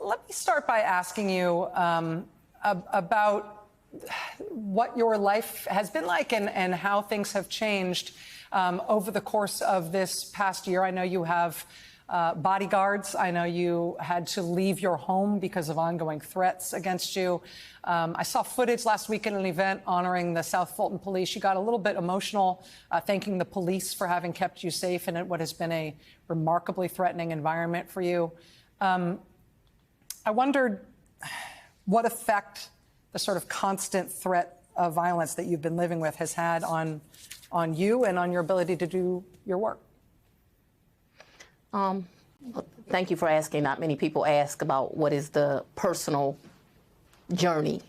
let me start by asking you about what your life has been like and how things have changed over the course of this past year. I know you have bodyguards. I know you had to leave your home because of ongoing threats against you. I saw footage last week at an event honoring the South Fulton police. You got a little bit emotional, thanking the police for having kept you safe in what has been a remarkably threatening environment for you. I wondered what effect the sort of constant threat of violence that you've been living with has had on you and on your ability to do your work. Thank you for asking. Not many people ask about what is the personal journey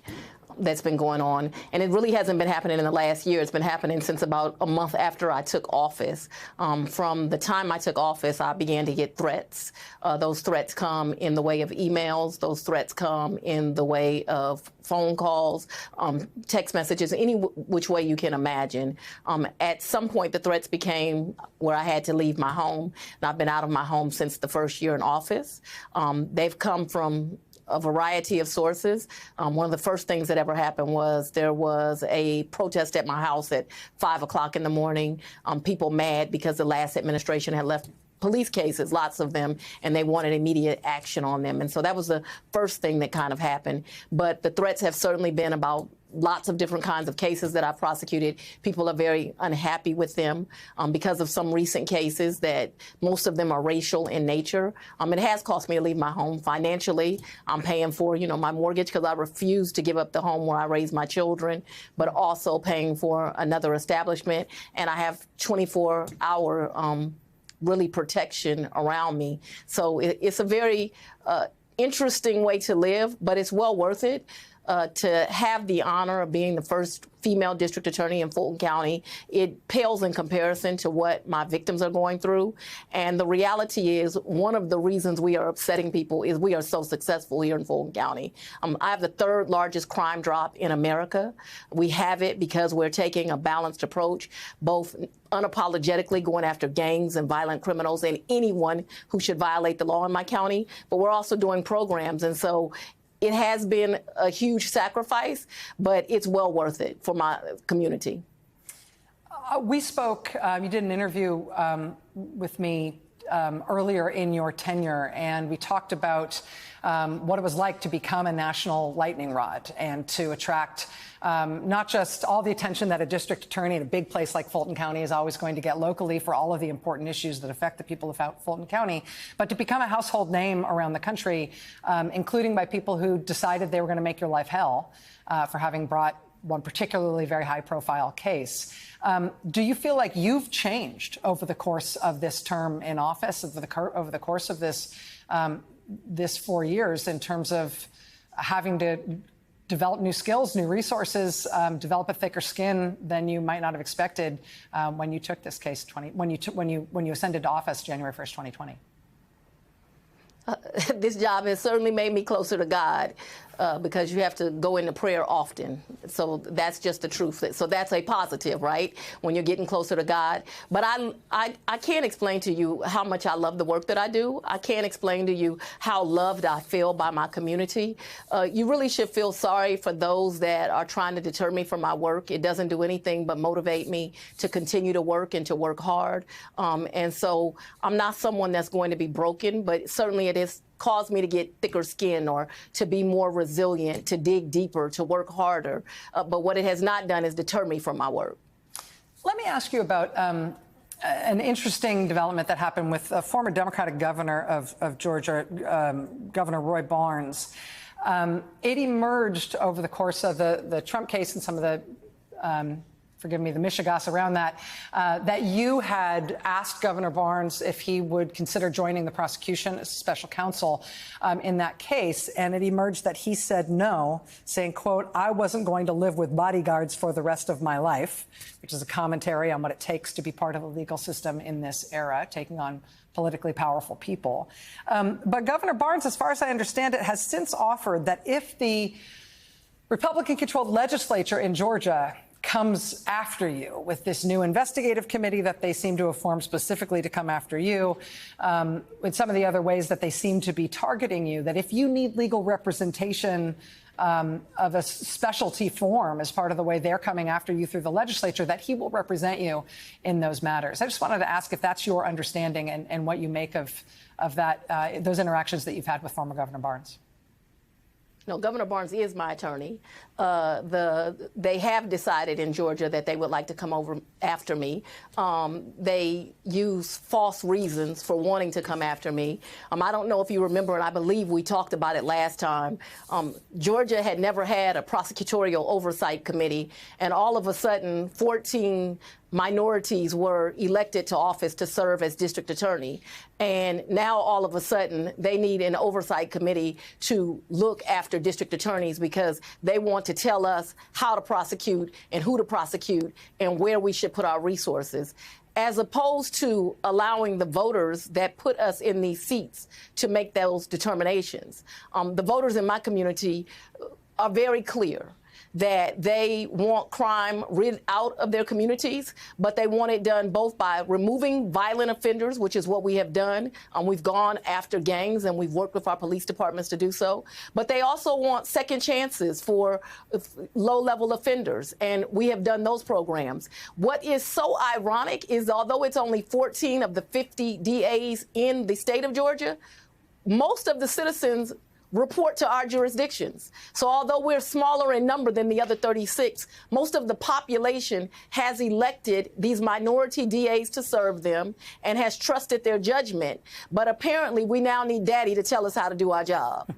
that's been going on. And it really hasn't been happening in the last year. It's been happening since about a month after I took office. From the time I took office, I began to get threats. Those threats come in the way of emails. Those threats come in the way of phone calls, text messages, any which way you can imagine. At some point, the threats became where I had to leave my home. And I've been out of my home since the first year in office. They've come from a variety of sources. One of the first things that ever happened was there was a protest at my house at 5 o'clock in the morning. People mad because the last administration had left police cases, lots of them, and they wanted immediate action on them. And so that was the first thing that kind of happened. But the threats have certainly been about lots of different kinds of cases that I've prosecuted. People are very unhappy with them because of some recent cases that most of them are racial in nature. It has cost me to leave my home financially. I'm paying for, my mortgage because I refuse to give up the home where I raise my children, but also paying for another establishment. And I have 24-hour really protection around me. So it's a very interesting way to live, but it's well worth it. To have the honor of being the first female district attorney in Fulton County, it pales in comparison to what my victims are going through. And the reality is, one of the reasons we are upsetting people is we are so successful here in Fulton County. I have the third largest crime drop in America. We have it because we're taking a balanced approach, both unapologetically going after gangs and violent criminals and anyone who should violate the law in my county, but we're also doing programs. And so it has been a huge sacrifice, but it's well worth it for my community. We spoke, you did an interview with me earlier in your tenure, and we talked about what it was like to become a national lightning rod and to attract not just all the attention that a district attorney in a big place like Fulton County is always going to get locally for all of the important issues that affect the people of Fulton County, but to become a household name around the country, including by people who decided they were going to make your life hell for having brought one particularly very high-profile case. Do you feel like you've changed over the course of this term in office, over the course of this 4 years, in terms of having to develop new skills, new resources, develop a thicker skin than you might not have expected when you took this case when you ascended to office January 1st, 2020? This job has certainly made me closer to God because you have to go into prayer often. So that's just the truth. So that's a positive, right? When you're getting closer to God. But I can't explain to you how much I love the work that I do. I can't explain to you how loved I feel by my community. You really should feel sorry for those that are trying to deter me from my work. It doesn't do anything but motivate me to continue to work and to work hard. And so I'm not someone that's going to be broken, but certainly it has caused me to get thicker skin or to be more resilient, to dig deeper, to work harder. But what it has not done is deter me from my work. Let me ask you about an interesting development that happened with a former Democratic governor of Georgia, Governor Roy Barnes. It emerged over the course of the Trump case and some of the forgive me, the mishigas around that, that you had asked Governor Barnes if he would consider joining the prosecution as special counsel in that case. And it emerged that he said no, saying, quote, "I wasn't going to live with bodyguards for the rest of my life," which is a commentary on what it takes to be part of the legal system in this era, taking on politically powerful people. But Governor Barnes, as far as I understand it, has since offered that if the Republican-controlled legislature in Georgia comes after you with this new investigative committee that they seem to have formed specifically to come after you, with some of the other ways that they seem to be targeting you, that if you need legal representation of a specialty form as part of the way they're coming after you through the legislature, that he will represent you in those matters. I just wanted to ask if that's your understanding and what you make of that, those interactions that you've had with former Governor Barnes. No, Governor Barnes is my attorney. They have decided in Georgia that they would like to come over after me. They use false reasons for wanting to come after me. I don't know if you remember, and I believe we talked about it last time. Georgia had never had a prosecutorial oversight committee, and all of a sudden, 14 minorities were elected to office to serve as district attorney. And now all of a sudden they need an oversight committee to look after district attorneys because they want to tell us how to prosecute and who to prosecute and where we should put our resources, as opposed to allowing the voters that put us in these seats to make those determinations. The voters in my community are very clear that they want crime rid out of their communities, but they want it done both by removing violent offenders, which is what we have done. We've gone after gangs and we've worked with our police departments to do so. But they also want second chances for low-level offenders, and we have done those programs. What is so ironic is although it's only 14 of the 50 DAs in the state of Georgia, most of the citizens report to our jurisdictions. So although we're smaller in number than the other 36, most of the population has elected these minority DAs to serve them and has trusted their judgment. But apparently we now need Daddy to tell us how to do our job.